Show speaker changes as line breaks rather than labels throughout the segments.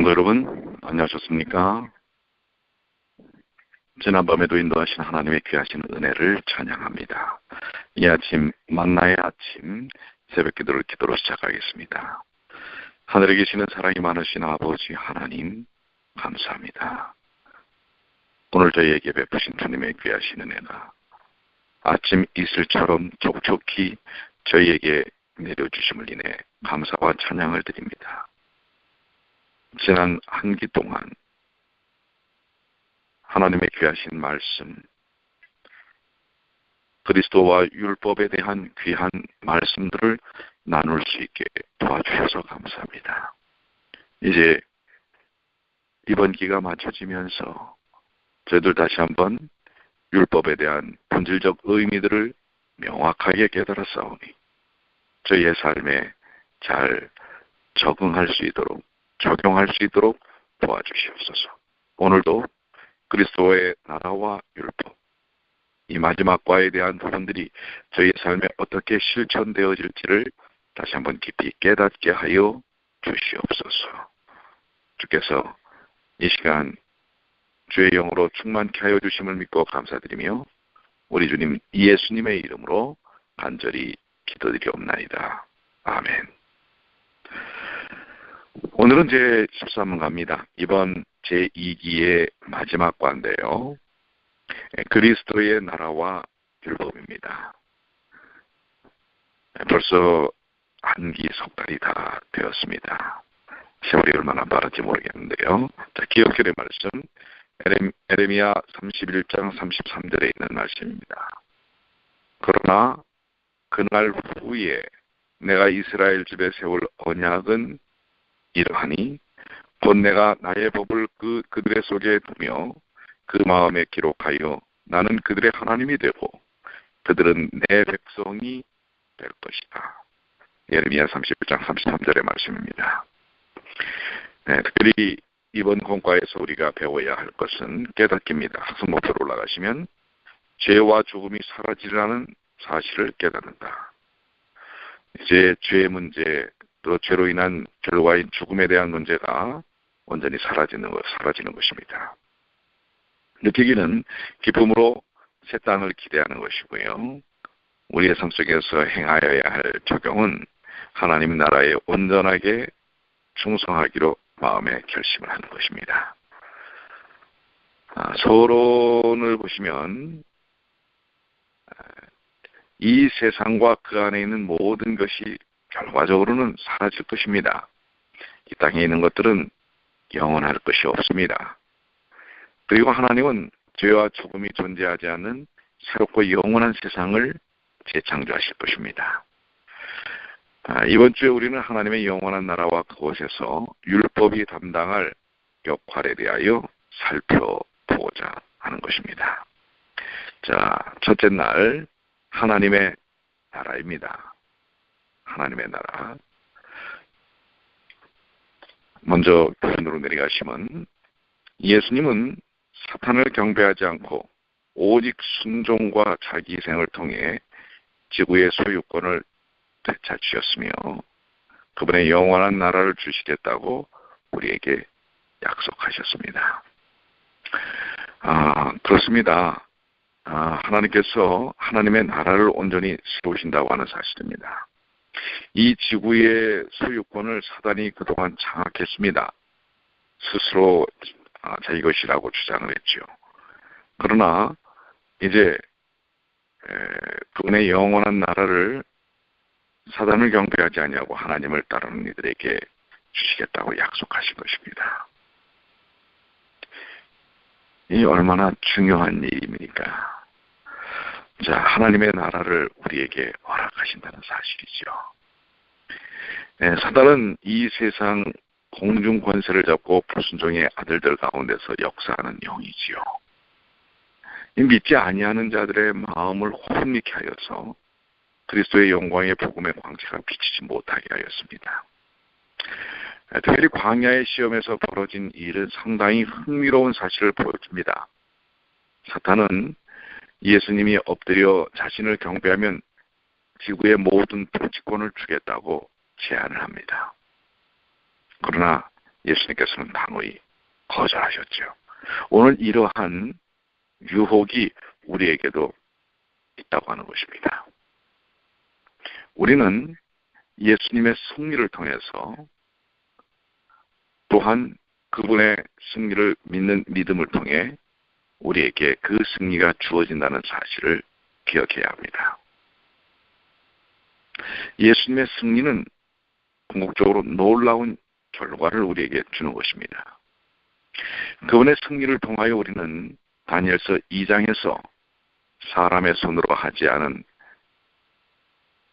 성도 여러분, 안녕하셨습니까? 지난밤에도 인도하신 하나님의 귀하신 은혜를 찬양합니다. 이 아침, 만나의 아침, 새벽 기도를 기도로 시작하겠습니다. 하늘에 계시는 사랑이 많으신 아버지 하나님, 감사합니다. 오늘 저희에게 베푸신 주님의 귀하신 은혜가 아침 이슬처럼 촉촉히 저희에게 내려주심을 인해 감사와 찬양을 드립니다. 지난 한 기 동안 하나님의 귀하신 말씀, 그리스도와 율법에 대한 귀한 말씀들을 나눌 수 있게 도와주셔서 감사합니다. 이제 이번 기가 맞춰지면서 저희들 다시 한번 율법에 대한 본질적 의미들을 명확하게 깨달았사오니 저희의 삶에 잘 적응할 수 있도록, 적용할 수 있도록 도와주시옵소서. 오늘도 그리스도의 나라와 율법, 이 마지막 과에 대한 부분들이 저희의 삶에 어떻게 실천되어질지를 다시 한번 깊이 깨닫게 하여 주시옵소서. 주께서 이 시간 주의 영으로 충만케 하여 주심을 믿고 감사드리며 우리 주님 예수님의 이름으로 간절히 기도드리옵나이다. 아멘. 오늘은 제13번 갑니다. 이번 제2기의 마지막 과인데요. 그리스도의 나라와 율법입니다. 벌써 한 기 석 달이 다 되었습니다. 세월이 얼마나 빠른지 모르겠는데요. 자, 기억절의 말씀, 에레미야 31장 33절에 있는 말씀입니다. 그러나 그날 후에 내가 이스라엘 집에 세울 언약은 이러하니 곧 내가 나의 법을 그들의 속에 두며 그 마음에 기록하여 나는 그들의 하나님이 되고 그들은 내 백성이 될 것이다. 예레미야 31장 33절의 말씀입니다. 네, 특별히 이번 공과에서 우리가 배워야 할 것은 깨닫기입니다. 학습 목표로 올라가시면 죄와 죽음이 사라지라는 사실을 깨닫는다. 이제 죄의 문제, 또 죄로 인한 결과인 죽음에 대한 문제가 완전히 사라지는 것입니다. 느끼기는 기쁨으로 새 땅을 기대하는 것이고요. 우리의 삶 속에서 행하여야 할 적용은 하나님 나라에 온전하게 충성하기로 마음에 결심을 하는 것입니다. 서론을 보시면 이 세상과 그 안에 있는 모든 것이 결과적으로는 사라질 것입니다. 이 땅에 있는 것들은 영원할 것이 없습니다. 그리고 하나님은 죄와 죽음이 존재하지 않는 새롭고 영원한 세상을 재창조하실 것입니다. 이번 주에 우리는 하나님의 영원한 나라와 그곳에서 율법이 담당할 역할에 대하여 살펴보고자 하는 것입니다. 자, 첫째 날 하나님의 나라입니다. 하나님의 나라. 먼저 표현으로 내려가시면 예수님은 사탄을 경배하지 않고 오직 순종과 자기 희생을 통해 지구의 소유권을 되찾으셨으며 그분의 영원한 나라를 주시겠다고 우리에게 약속하셨습니다. 그렇습니다. 하나님께서 하나님의 나라를 온전히 세우신다고 하는 사실입니다. 이 지구의 소유권을 사단이 그동안 장악했습니다. 스스로 자기 것이라고 주장을 했죠. 그러나 이제 그분의 영원한 나라를 사단을 경배하지 아니하고 하나님을 따르는 이들에게 주시겠다고 약속하신 것입니다. 이 얼마나 중요한 일입니까? 자, 하나님의 나라를 우리에게 허락하신다는 사실이죠. 사단은 이 세상 공중 권세를 잡고 불순종의 아들들 가운데서 역사하는 영이지요. 믿지 아니하는 자들의 마음을 혼미케 하여서 그리스도의 영광의 복음의 광채가 비치지 못하게 하였습니다. 특별히 광야의 시험에서 벌어진 일은 상당히 흥미로운 사실을 보여줍니다. 사탄은 예수님이 엎드려 자신을 경배하면 지구의 모든 통치권을 주겠다고 제안을 합니다. 그러나 예수님께서는 당연히 거절하셨죠. 오늘 이러한 유혹이 우리에게도 있다고 하는 것입니다. 우리는 예수님의 승리를 통해서 또한 그분의 승리를 믿는 믿음을 통해 우리에게 그 승리가 주어진다는 사실을 기억해야 합니다. 예수님의 승리는 궁극적으로 놀라운 결과를 우리에게 주는 것입니다. 그분의 승리를 통하여 우리는 다니엘서 2장에서 사람의 손으로 하지 않은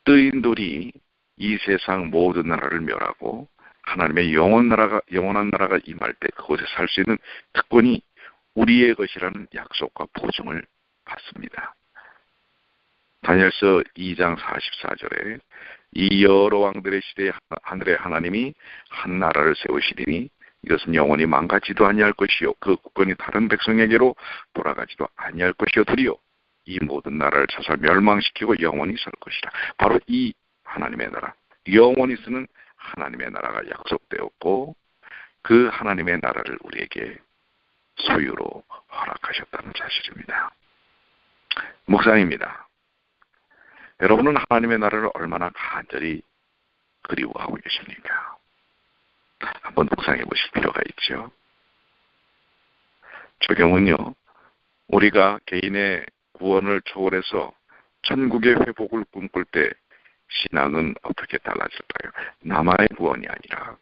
뜨인 돌이 이 세상 모든 나라를 멸하고 하나님의 영원한 나라가 임할 때 그곳에 살 수 있는 특권이 우리의 것이라는 약속과 보증을 받습니다. 다니엘서 2장 44절에 이 여러 왕들의 시대에 하늘의 하나님이 한 나라를 세우시리니 이것은 영원히 망가지도 아니할 것이요 그 국권이 다른 백성에게로 돌아가지도 아니할 것이요 두리요 이 모든 나라를 차서 멸망시키고 영원히 설 것이라. 바로 이 하나님의 나라, 영원히 쓰는 하나님의 나라가 약속되었고 그 하나님의 나라를 우리에게 소유로 허락하셨다는 사실입니다. 묵상입니다. 여러분은 하나님의 나라를 얼마나 간절히 그리워하고 계십니까? 한번 묵상해 보실 필요가 있죠. 적용은요, 우리가 개인의 구원을 초월해서 천국의 회복을 꿈꿀 때 신앙은 어떻게 달라질까요? 나만의 구원이 아니라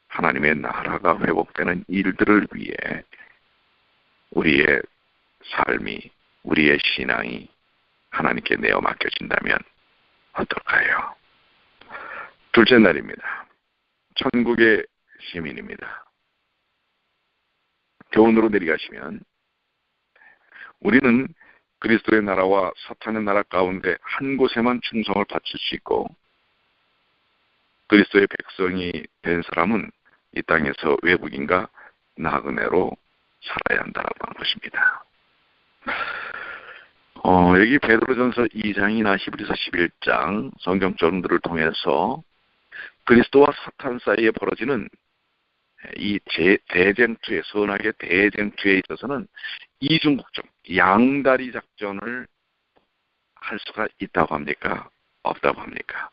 하나님의 나라가 회복되는 일들을 위해 우리의 삶이, 우리의 신앙이 하나님께 내어 맡겨진다면 어떨까요? 둘째 날입니다. 천국의 시민입니다. 교훈으로 내려가시면 우리는 그리스도의 나라와 사탄의 나라 가운데 한 곳에만 충성을 바칠 수 있고 그리스도의 백성이 된 사람은 이 땅에서 외국인과 나그네로 살아야 한다고 하는 것입니다. 여기 베드로전서 2장이나 히브리서 11장 성경절들을 통해서 그리스도와 사탄 사이에 벌어지는 이 대쟁투에, 선악의 대쟁투에 있어서는 이중국적, 양다리 작전을 할 수가 있다고 합니까? 없다고 합니까?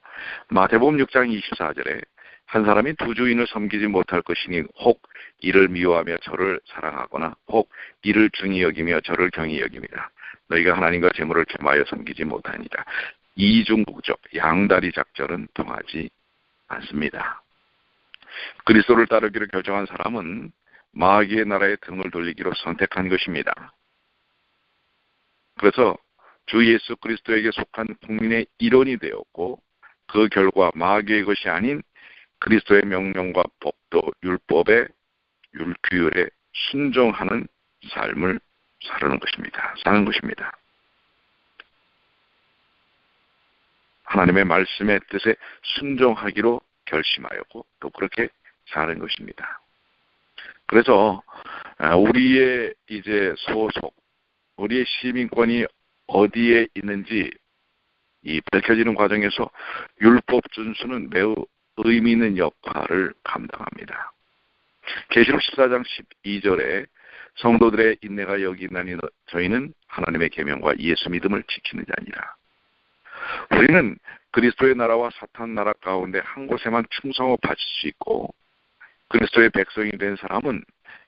마태복음 6장 24절에 한 사람이 두 주인을 섬기지 못할 것이니 혹 이를 미워하며 저를 사랑하거나 혹 이를 중히 여기며 저를 경히 여깁니다. 너희가 하나님과 재물을 겸하여 섬기지 못하니라. 이중국적, 양다리 작전은 통하지 않습니다. 그리스도를 따르기로 결정한 사람은 마귀의 나라에 등을 돌리기로 선택한 것입니다. 그래서 주 예수 그리스도에게 속한 국민의 일원이 되었고 그 결과 마귀의 것이 아닌 그리스도의 명령과 법도 율법의 규율에 순종하는 삶을 사는 것입니다. 하나님의 말씀의 뜻에 순종하기로 결심하였고 또 그렇게 사는 것입니다. 그래서 우리의 이제 소속, 우리의 시민권이 어디에 있는지 이 밝혀지는 과정에서 율법 준수는 매우 의미 있는 역할을 감당합니다. 계시록 14장 12절에 성도들의 인내가 여기 있나니 저희는 하나님의 계명과 예수 믿음을 지키는 자니라. 우리는 그리스도의 나라와 사탄 나라 가운데 한 곳에만 충성을 바칠 수 있고 그리스도의 백성이 된 사람은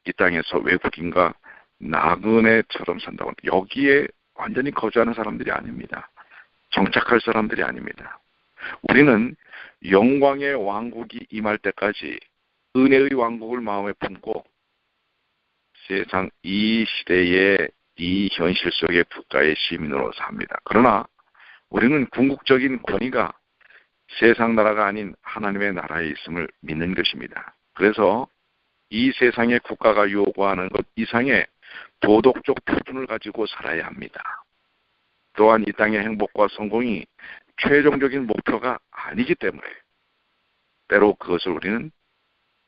이 땅에서 외국인과 나그네처럼 산다고 합니다. 여기에 완전히 거주하는 사람들이 아닙니다. 정착할 사람들이 아닙니다. 우리는 영광의 왕국이 임할 때까지 은혜의 왕국을 마음에 품고 세상 이 시대의 이 현실 속의 국가의 시민으로 삽니다. 그러나 우리는 궁극적인 권위가 세상 나라가 아닌 하나님의 나라에 있음을 믿는 것입니다. 그래서 이 세상의 국가가 요구하는 것 이상의 도덕적 표준을 가지고 살아야 합니다. 또한 이 땅의 행복과 성공이 최종적인 목표가 아니기 때문에 때로 그것을 우리는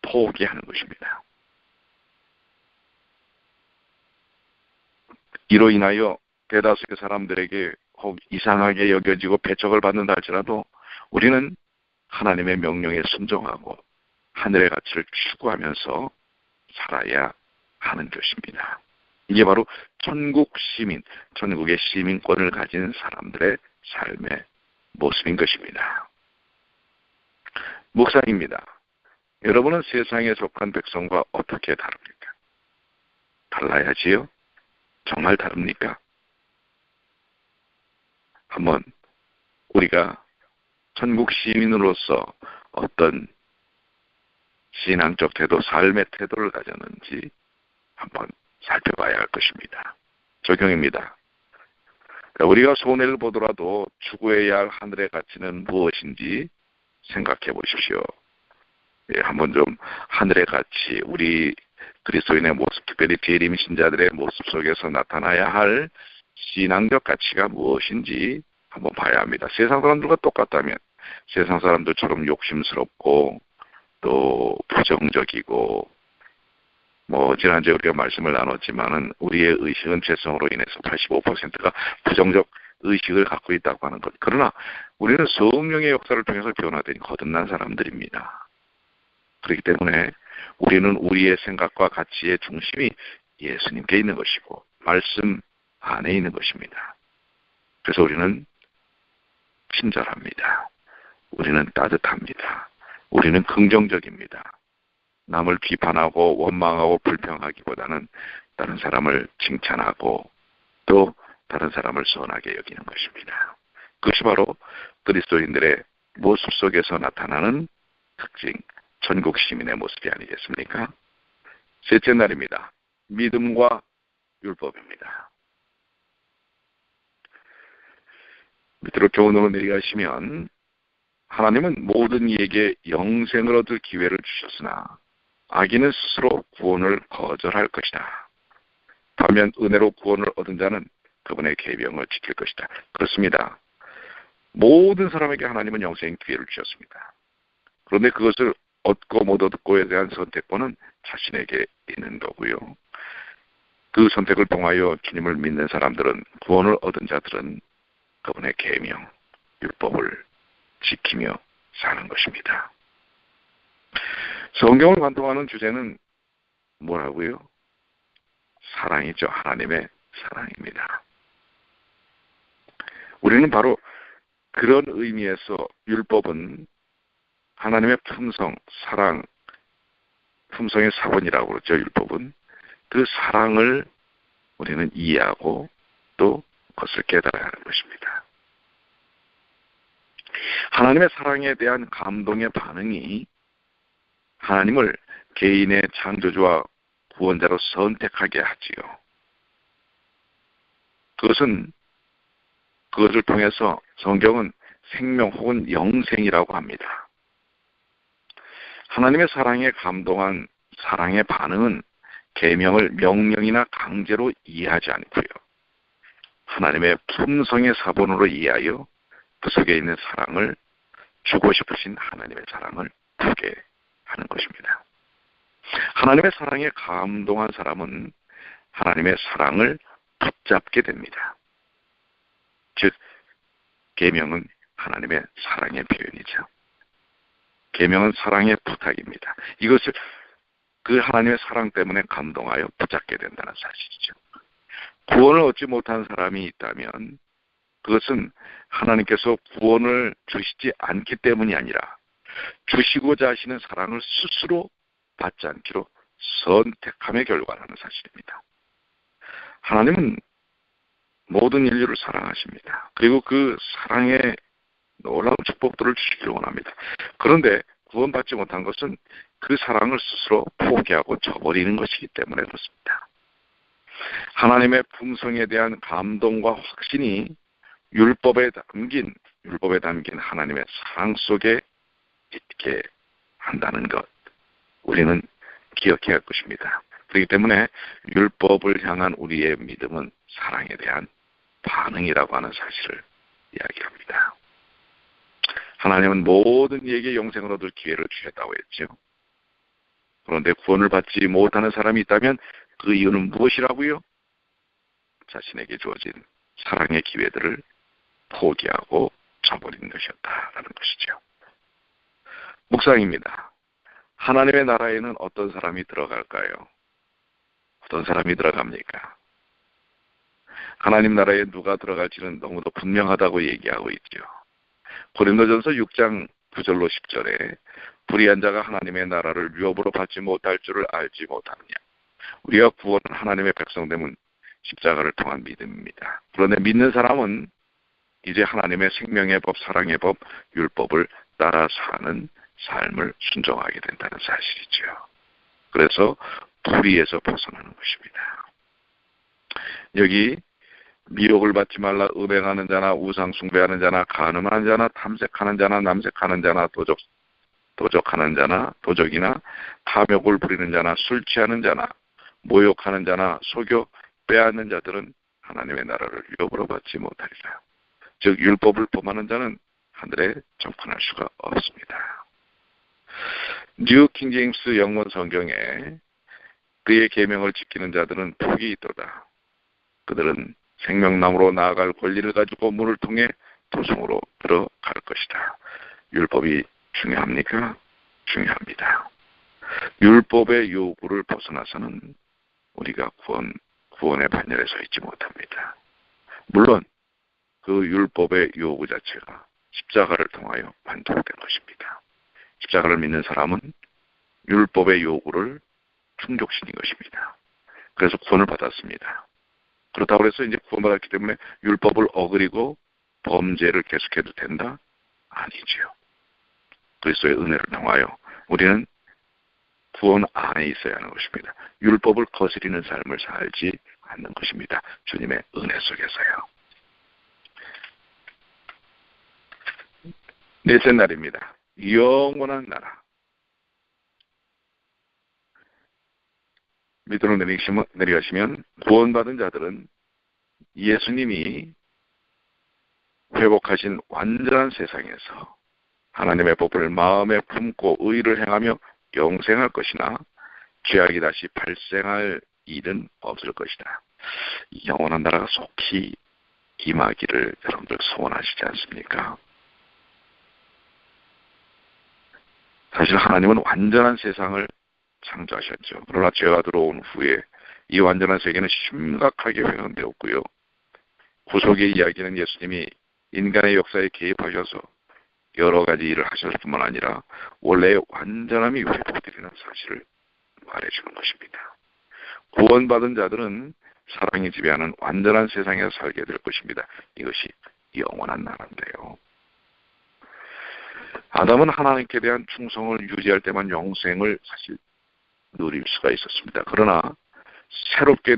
포기하는 것입니다. 이로 인하여 대다수의 사람들에게 혹 이상하게 여겨지고 배척을 받는다 할지라도 우리는 하나님의 명령에 순종하고 하늘의 가치를 추구하면서 살아야 하는 것입니다. 이게 바로 천국 시민, 천국의 시민권을 가진 사람들의 삶의 모습인 것입니다. 묵상입니다. 여러분은 세상에 속한 백성과 어떻게 다릅니까? 달라야지요? 정말 다릅니까? 한번 우리가 천국 시민으로서 어떤 신앙적 태도, 삶의 태도를 가졌는지 한번 살펴봐야 할 것입니다. 적용입니다. 우리가 손해를 보더라도 추구해야 할 하늘의 가치는 무엇인지 생각해 보십시오. 한번 좀 하늘의 가치, 우리 그리스도인의 모습, 특별히 재림 신자들의 모습 속에서 나타나야 할 신앙적 가치가 무엇인지 한번 봐야 합니다. 세상 사람들과 똑같다면 세상 사람들처럼 욕심스럽고 또 부정적이고 지난주에 우리가 말씀을 나눴지만은 우리의 의식은 죄성으로 인해서 85%가 부정적 의식을 갖고 있다고 하는 것. 그러나 우리는 성령의 역사를 통해서 변화된 거듭난 사람들입니다. 그렇기 때문에 우리는 우리의 생각과 가치의 중심이 예수님께 있는 것이고 말씀 안에 있는 것입니다. 그래서 우리는 친절합니다. 우리는 따뜻합니다. 우리는 긍정적입니다. 남을 비판하고 원망하고 불평하기보다는 다른 사람을 칭찬하고 또 다른 사람을 선하게 여기는 것입니다. 그것이 바로 그리스도인들의 모습 속에서 나타나는 특징, 천국 시민의 모습이 아니겠습니까? 셋째 날입니다. 믿음과 율법입니다. 밑으로 교훈으로 내려가시면 하나님은 모든 이에게 영생을 얻을 기회를 주셨으나 악인은 스스로 구원을 거절할 것이다. 반면 은혜로 구원을 얻은 자는 그분의 계명을 지킬 것이다. 그렇습니다. 모든 사람에게 하나님은 영생의 기회를 주셨습니다. 그런데 그것을 얻고 못 얻고에 대한 선택권은 자신에게 있는 거고요. 그 선택을 통하여 주님을 믿는 사람들은, 구원을 얻은 자들은 그분의 계명, 율법을 지키며 사는 것입니다. 성경을 관통하는 주제는 뭐라고요? 사랑이죠. 하나님의 사랑입니다. 우리는 바로 그런 의미에서 율법은 하나님의 품성, 사랑, 품성의 사본이라고 그러죠. 율법은 그 사랑을 우리는 이해하고 또 그것을 깨달아야 하는 것입니다. 하나님의 사랑에 대한 감동의 반응이 하나님을 개인의 창조주와 구원자로 선택하게 하지요. 그것을 통해서 성경은 생명 혹은 영생이라고 합니다. 하나님의 사랑에 감동한 사랑의 반응은 계명을 명령이나 강제로 이해하지 않고요. 하나님의 품성의 사본으로 이해하여 그 속에 있는 사랑을, 주고 싶으신 하나님의 사랑을 보게 하는 것입니다. 하나님의 사랑에 감동한 사람은 하나님의 사랑을 붙잡게 됩니다. 즉, 계명은 하나님의 사랑의 표현이죠. 계명은 사랑의 부탁입니다. 이것을 그 하나님의 사랑 때문에 감동하여 붙잡게 된다는 사실이죠. 구원을 얻지 못한 사람이 있다면 그것은 하나님께서 구원을 주시지 않기 때문이 아니라 주시고자 하시는 사랑을 스스로 받지 않기로 선택함의 결과라는 사실입니다. 하나님은 모든 인류를 사랑하십니다. 그리고 그 사랑의 놀라운 축복들을 주시기를 원합니다. 그런데 구원받지 못한 것은 그 사랑을 스스로 포기하고 저버리는 것이기 때문에 그렇습니다. 하나님의 품성에 대한 감동과 확신이 율법에 담긴 하나님의 사랑 속에 있게 한다는 것, 우리는 기억해야 할 것입니다. 그렇기 때문에 율법을 향한 우리의 믿음은 사랑에 대한 반응이라고 하는 사실을 이야기합니다. 하나님은 모든 이에게 영생을 얻을 기회를 주셨다고 했죠. 그런데 구원을 받지 못하는 사람이 있다면 그 이유는 무엇이라고요? 자신에게 주어진 사랑의 기회들을 포기하고 저버린 것이었다라는 것이죠. 묵상입니다. 하나님의 나라에는 어떤 사람이 들어갈까요? 어떤 사람이 들어갑니까? 하나님 나라에 누가 들어갈지는 너무도 분명하다고 얘기하고 있죠. 고린도전서 6장 9절로 10절에 불의한 자가 하나님의 나라를 유업으로 받지 못할 줄을 알지 못하느냐. 우리가 구원은 하나님의 백성됨은 십자가를 통한 믿음입니다. 그런데 믿는 사람은 이제 하나님의 생명의 법, 사랑의 법, 율법을 따라 사는 삶을 순종하게 된다는 사실이죠. 그래서 불의에서 벗어나는 것입니다. 여기 미혹을 받지 말라. 음행하는 자나 우상 숭배하는 자나 간음하는 자나 탐색하는 자나 남색하는 자나 도적하는 자나 도적이나 탐욕을 부리는 자나 술 취하는 자나 모욕하는 자나 속여 빼앗는 자들은 하나님의 나라를 유업으로 받지 못하리라. 즉 율법을 범하는 자는 하늘에 접근할 수가 없습니다. 뉴 킹제임스 영문 성경에 그의 계명을 지키는 자들은 복이 있도다. 그들은 생명나무로 나아갈 권리를 가지고 문을 통해 도성으로 들어갈 것이다. 율법이 중요합니까? 중요합니다. 율법의 요구를 벗어나서는 우리가 구원의 반열에 서 있지 못합니다. 물론 그 율법의 요구 자체가 십자가를 통하여 만족된 것입니다. 십자가를 믿는 사람은 율법의 요구를 충족시킨 것입니다. 그래서 구원을 받았습니다. 그렇다고 해서 이제 구원받았기 때문에 율법을 어기고 범죄를 계속해도 된다? 아니지요. 그리스도의 은혜를 통하여 우리는 구원 안에 있어야 하는 것입니다. 율법을 거스리는 삶을 살지 않는 것입니다. 주님의 은혜 속에서요. 넷째 날입니다. 영원한 나라. 밑으로 내려가시면 구원받은 자들은 예수님이 회복하신 완전한 세상에서 하나님의 법을 마음에 품고 의를 행하며 영생할 것이나 죄악이 다시 발생할 일은 없을 것이다. 영원한 나라가 속히 임하기를 여러분들 소원하시지 않습니까? 사실 하나님은 완전한 세상을 창조하셨죠. 그러나 죄가 들어온 후에 이 완전한 세계는 심각하게 훼손되었고요. 구속의 이야기는 예수님이 인간의 역사에 개입하셔서 여러 가지 일을 하셨을 뿐만 아니라 원래의 완전함이 회복되는 사실을 말해주는 것입니다. 구원받은 자들은 사랑이 지배하는 완전한 세상에서 살게 될 것입니다. 이것이 영원한 나라인데요. 아담은 하나님께 대한 충성을 유지할 때만 영생을 사실 누릴 수가 있었습니다. 그러나 새롭게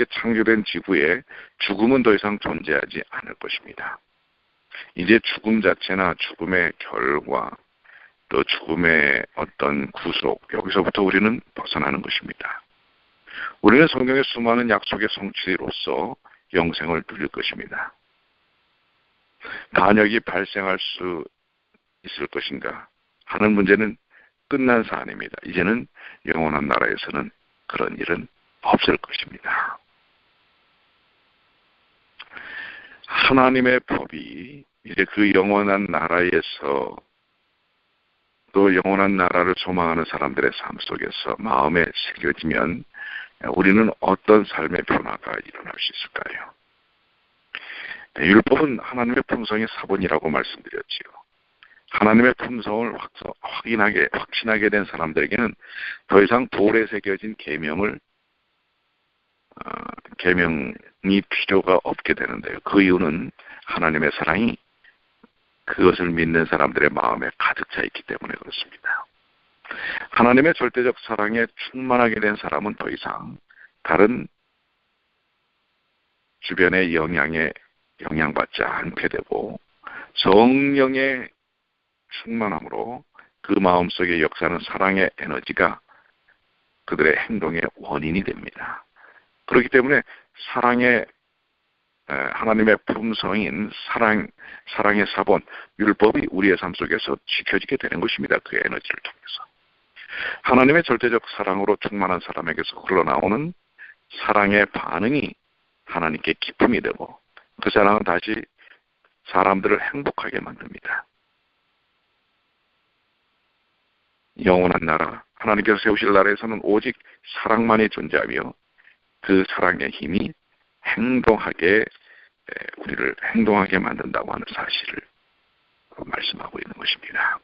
창조된 지구에 죽음은 더 이상 존재하지 않을 것입니다. 이제 죽음 자체나 죽음의 결과, 또 죽음의 어떤 구속, 여기서부터 우리는 벗어나는 것입니다. 우리는 성경의 수많은 약속의 성취로서 영생을 누릴 것입니다. 반역이 발생할 수 있을 것인가 하는 문제는 끝난 사안입니다. 이제는 영원한 나라에서는 그런 일은 없을 것입니다. 하나님의 법이 이제 그 영원한 나라에서 또 영원한 나라를 소망하는 사람들의 삶 속에서 마음에 새겨지면 우리는 어떤 삶의 변화가 일어날 수 있을까요? 율법은 하나님의 품성의 사본이라고 말씀드렸지요. 하나님의 품성을 확신하게 된 사람들에게는 더 이상 돌에 새겨진 계명이 필요가 없게 되는데요. 그 이유는 하나님의 사랑이 그것을 믿는 사람들의 마음에 가득 차 있기 때문에 그렇습니다. 하나님의 절대적 사랑에 충만하게 된 사람은 더 이상 다른 주변의 영향에 영향받지 않게 되고 성령의 충만함으로 그 마음속에 역사하는 사랑의 에너지가 그들의 행동의 원인이 됩니다. 그렇기 때문에 하나님의 품성인 사랑의 사본, 율법이 우리의 삶 속에서 지켜지게 되는 것입니다. 그 에너지를 통해서. 하나님의 절대적 사랑으로 충만한 사람에게서 흘러나오는 사랑의 반응이 하나님께 기쁨이 되고 그 사랑은 다시 사람들을 행복하게 만듭니다. 영원한 나라, 하나님께서 세우실 나라에서는 오직 사랑만이 존재하며 그 사랑의 힘이 우리를 행동하게 만든다고 하는 사실을 말씀하고 있는 것입니다.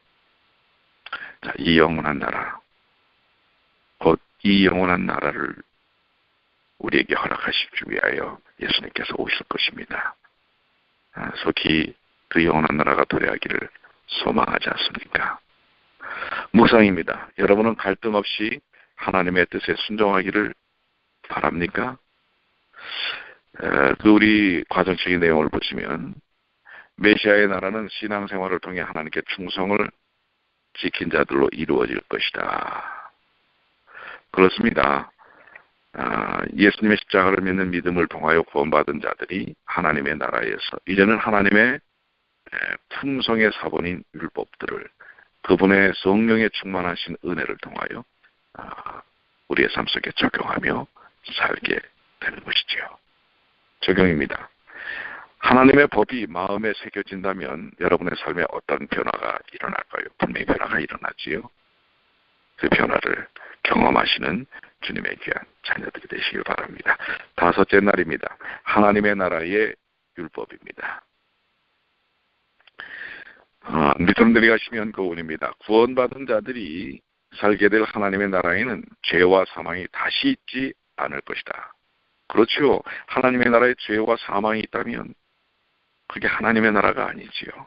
자, 이 영원한 나라, 곧 이 영원한 나라를 우리에게 허락하시기 위하여 예수님께서 오실 것입니다. 속히 그 영원한 나라가 도래하기를 소망하지 않습니까? 묵상입니다. 여러분은 갈등 없이 하나님의 뜻에 순종하기를 바랍니까? 우리 과정적인 내용을 보시면 메시아의 나라는 신앙생활을 통해 하나님께 충성을 지킨 자들로 이루어질 것이다. 그렇습니다. 예수님의 십자가를 믿는 믿음을 통하여 구원받은 자들이 하나님의 나라에서 이제는 하나님의 품성의 사본인 율법들을 그분의 성령에 충만하신 은혜를 통하여 우리의 삶 속에 적용하며 살게 되는 것이지요. 적용입니다. 하나님의 법이 마음에 새겨진다면 여러분의 삶에 어떤 변화가 일어날까요? 분명히 변화가 일어나지요. 그 변화를 경험하시는 주님의 귀한 자녀들이 되시길 바랍니다. 다섯째 날입니다. 하나님의 나라의 율법입니다. 믿음들이 가시면 교훈입니다. 구원받은 자들이 살게 될 하나님의 나라에는 죄와 사망이 다시 있지 않을 것이다. 그렇죠. 하나님의 나라에 죄와 사망이 있다면 그게 하나님의 나라가 아니지요.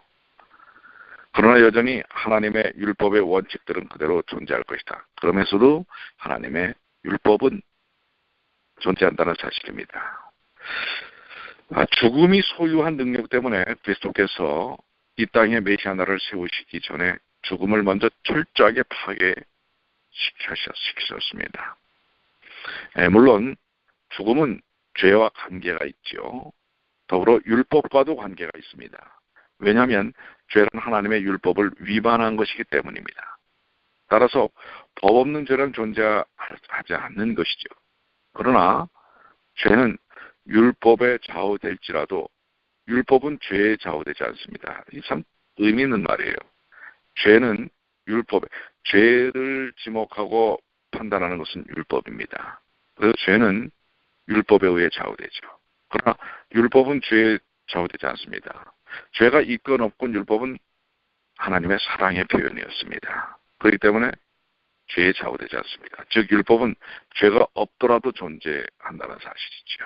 그러나 여전히 하나님의 율법의 원칙들은 그대로 존재할 것이다. 그러면서도 하나님의 율법은 존재한다는 사실입니다. 죽음이 소유한 능력 때문에 그리스도께서 이 땅에 메시아 나라를 세우시기 전에 죽음을 먼저 철저하게 파괴시키셨습니다. 물론 죽음은 죄와 관계가 있죠. 더불어 율법과도 관계가 있습니다. 왜냐하면 죄는 하나님의 율법을 위반한 것이기 때문입니다. 따라서 법 없는 죄는 존재하지 않는 것이죠. 그러나 죄는 율법에 좌우될지라도 율법은 죄에 좌우되지 않습니다. 이 참 의미 있는 말이에요. 죄는 죄를 지목하고 판단하는 것은 율법입니다. 그래서 죄는 율법에 의해 좌우되죠. 그러나 율법은 죄에 좌우되지 않습니다. 죄가 있건 없건 율법은 하나님의 사랑의 표현이었습니다. 그렇기 때문에 죄에 좌우되지 않습니다. 즉 율법은 죄가 없더라도 존재한다는 사실이죠.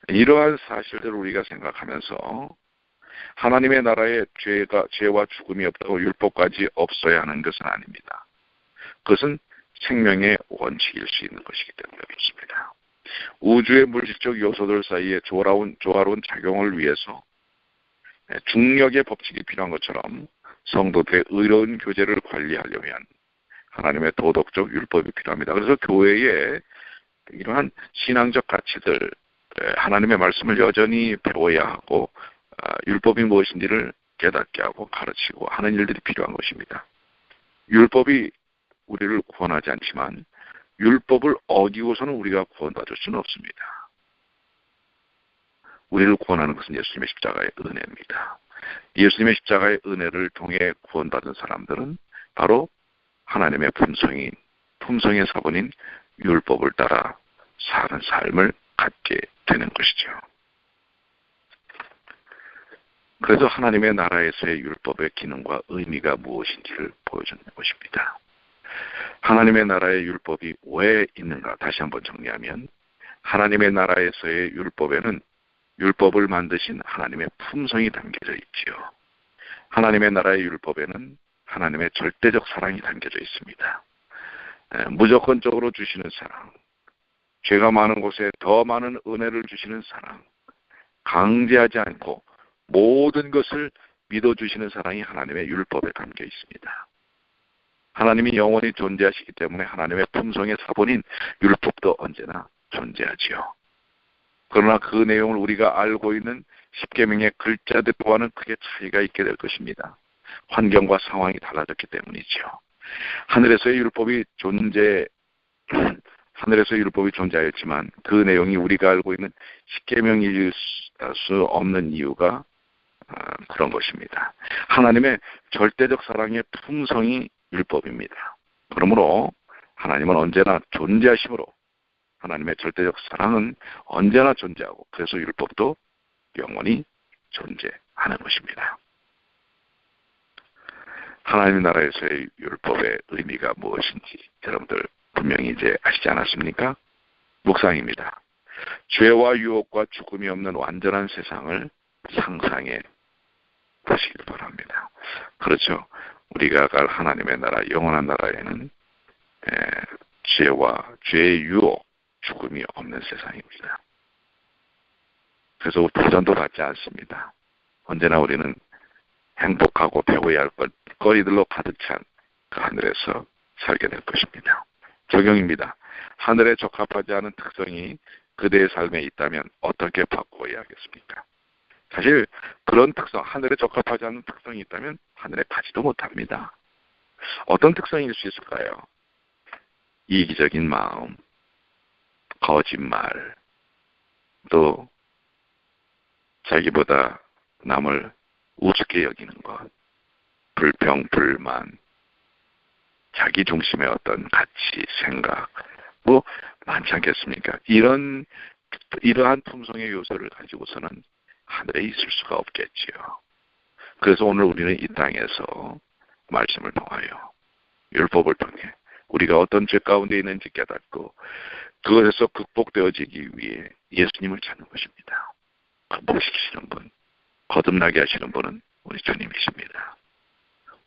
이러한 사실들을 우리가 생각하면서 하나님의 나라에 죄와 죽음이 없다고 율법까지 없어야 하는 것은 아닙니다. 그것은 생명의 원칙일 수 있는 것이기 때문에 그렇습니다. 우주의 물질적 요소들 사이에 조화로운 작용을 위해서 중력의 법칙이 필요한 것처럼 성도들의 의로운 교제를 관리하려면 하나님의 도덕적 율법이 필요합니다. 그래서 교회에 이러한 신앙적 가치들, 하나님의 말씀을 여전히 배워야 하고 율법이 무엇인지를 깨닫게 하고 가르치고 하는 일들이 필요한 것입니다. 율법이 우리를 구원하지 않지만 율법을 어기고서는 우리가 구원받을 수는 없습니다. 우리를 구원하는 것은 예수님의 십자가의 은혜입니다. 예수님의 십자가의 은혜를 통해 구원받은 사람들은 바로 하나님의 품성의 사본인 율법을 따라 사는 삶을 갖게 되는 것이죠. 그래서 하나님의 나라에서의 율법의 기능과 의미가 무엇인지를 보여주는 것입니다. 하나님의 나라의 율법이 왜 있는가 다시 한번 정리하면 하나님의 나라에서의 율법에는 율법을 만드신 하나님의 품성이 담겨져 있지요. 하나님의 나라의 율법에는 하나님의 절대적 사랑이 담겨져 있습니다. 무조건적으로 주시는 사랑, 죄가 많은 곳에 더 많은 은혜를 주시는 사랑, 강제하지 않고 모든 것을 믿어주시는 사랑이 하나님의 율법에 담겨 있습니다. 하나님이 영원히 존재하시기 때문에 하나님의 품성의 사본인 율법도 언제나 존재하지요. 그러나 그 내용을 우리가 알고 있는 십계명의 글자들과는 크게 차이가 있게 될 것입니다. 환경과 상황이 달라졌기 때문이죠. 하늘에서의 율법이 존재하였지만 그 내용이 우리가 알고 있는 십계명일 수 없는 이유가 그런 것입니다. 하나님의 절대적 사랑의 품성이 율법입니다. 그러므로 하나님은 언제나 존재하심으로 하나님의 절대적 사랑은 언제나 존재하고 그래서 율법도 영원히 존재하는 것입니다. 하나님 나라에서의 율법의 의미가 무엇인지 여러분들 분명히 이제 아시지 않았습니까? 묵상입니다. 죄와 유혹과 죽음이 없는 완전한 세상을 상상해 보시길 바랍니다. 그렇죠. 우리가 갈 하나님의 나라, 영원한 나라에는 죄의 유혹, 죽음이 없는 세상입니다. 그래서 도전도 받지 않습니다. 언제나 우리는 행복하고 배워야 할 거리들로 가득 찬 그 하늘에서 살게 될 것입니다. 적용입니다. 하늘에 적합하지 않은 특성이 그대의 삶에 있다면 어떻게 바꾸어야 하겠습니까? 사실 그런 특성, 하늘에 적합하지 않은 특성이 있다면 하늘에 가지도 못합니다. 어떤 특성일 수 있을까요? 이기적인 마음, 거짓말, 또 자기보다 남을 우습게 여기는 것, 불평, 불만, 자기 중심의 어떤 가치, 생각, 뭐 많지 않겠습니까? 이러한 품성의 요소를 가지고서는 하늘에 있을 수가 없겠지요. 그래서 오늘 우리는 이 땅에서 말씀을 통하여 율법을 통해 우리가 어떤 죄 가운데 있는지 깨닫고 그것에서 극복되어지기 위해 예수님을 찾는 것입니다. 극복시키시는 분, 거듭나게 하시는 분은 우리 주님이십니다.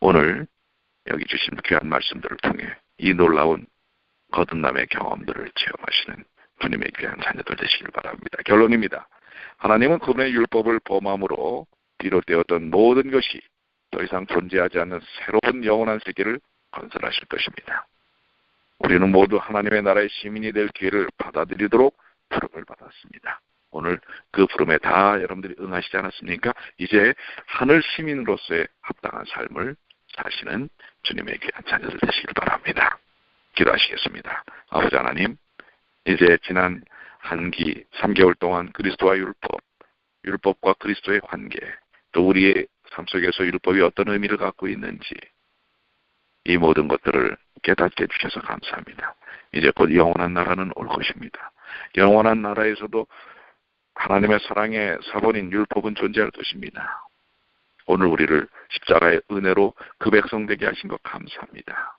오늘 여기 주신 귀한 말씀들을 통해 이 놀라운 거듭남의 경험들을 체험하시는 주님의 귀한 자녀들 되시길 바랍니다. 결론입니다. 하나님은 그분의 율법을 범함으로 비롯되었던 모든 것이 더 이상 존재하지 않는 새로운 영원한 세계를 건설하실 것입니다. 우리는 모두 하나님의 나라의 시민이 될 기회를 받아들이도록 부름을 받았습니다. 오늘 그 부름에 다 여러분들이 응하시지 않았습니까? 이제 하늘 시민으로서의 합당한 삶을 사시는 주님의 귀한 자녀들 되시길 바랍니다. 기도하시겠습니다. 아버지 하나님, 이제 지난 한기 3개월 동안 그리스도와 율법과 그리스도의 관계, 또 우리의 삶 속에서 율법이 어떤 의미를 갖고 있는지 이 모든 것들을 깨닫게 해주셔서 감사합니다. 이제 곧 영원한 나라는 올 것입니다. 영원한 나라에서도 하나님의 사랑의 사본인 율법은 존재할 것입니다. 오늘 우리를 십자가의 은혜로 그 백성 되게 하신 것 감사합니다.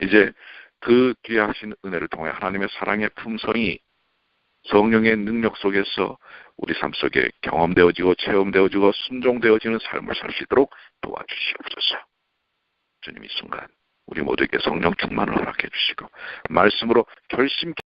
이제 그 귀하신 은혜를 통해 하나님의 사랑의 품성이 성령의 능력 속에서 우리 삶 속에 경험되어지고 체험되어지고 순종되어지는 삶을 살 수 있도록 도와주시옵소서. 주님 이 순간 우리 모두에게 성령 충만을 허락해 주시고 말씀으로 결심